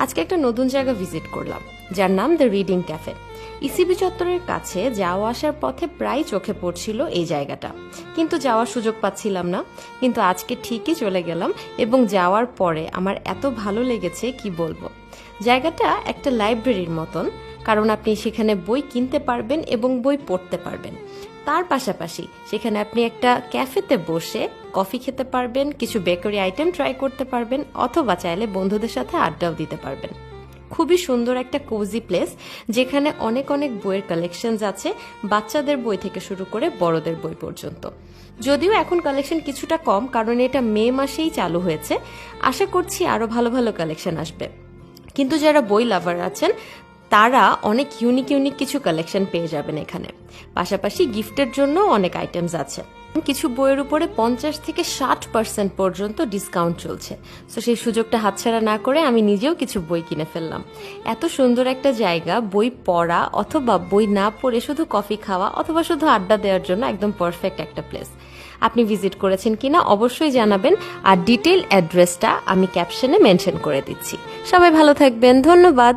আজকে একটা নতুন জায়গা ভিজিট করলাম, যার নাম দ্য রিডিং ক্যাফে। ইসিবি চত্বরের কাছে যাওয়া আসার পথে প্রায় চোখে পড়ছিল এই জায়গাটা, কিন্তু যাওয়ার সুযোগ পাচ্ছিলাম না। কিন্তু আজকে ঠিকই চলে গেলাম এবং যাওয়ার পরে আমার এত ভালো লেগেছে কি বলবো। জায়গাটা একটা লাইব্রেরির মতন, কারণ আপনি সেখানে বই কিনতে পারবেন এবং বই পড়তে পারবেন। তার পাশাপাশি সেখানে আপনি একটা ক্যাফেতে বসে কফি খেতে পারবেন, কিছু বেকারি আইটেম ট্রাই করতে পারবেন, অথবা চাইলে বন্ধুদের সাথে আড্ডাও দিতে পারবেন। খুবই সুন্দর একটা কোজি প্লেস, যেখানে অনেক অনেক বইয়ের কালেকশনস আছে, বাচ্চাদের বই থেকে শুরু করে বড়দের বই পর্যন্ত। যদিও এখন কালেকশন কিছুটা কম, কারণ এটা মে মাসেই চালু হয়েছে। আশা করছি আরো ভালো ভালো কালেকশন আসবে। কিন্তু যারা বই লাভার আছেন তারা অনেক ইউনিক ইউনিক কিছু কালেকশন পেয়ে যাবেন এখানে। পাশাপাশি গিফটের জন্য অনেক আইটেমস আছে। কিছু বইয়ের উপরে 50 থেকে 60% পর্যন্ত ডিসকাউন্ট চলছে। তো সেই সুযোগটা হাতছাড়া না করে আমি নিজেও কিছু বই কিনে ফেললাম। এত সুন্দর একটা জায়গা, বই পড়া অথবা বই না পড়ে শুধু কফি খাওয়া অথবা শুধু আড্ডা দেওয়ার জন্য একদম পারফেক্ট একটা প্লেস। আপনি ভিজিট করেছেন কিনা অবশ্যই জানাবেন, আর ডিটেইল অ্যাড্রেসটা আমি ক্যাপশনে মেনশন করে দিচ্ছি। সবাই ভালো থাকবেন, ধন্যবাদ।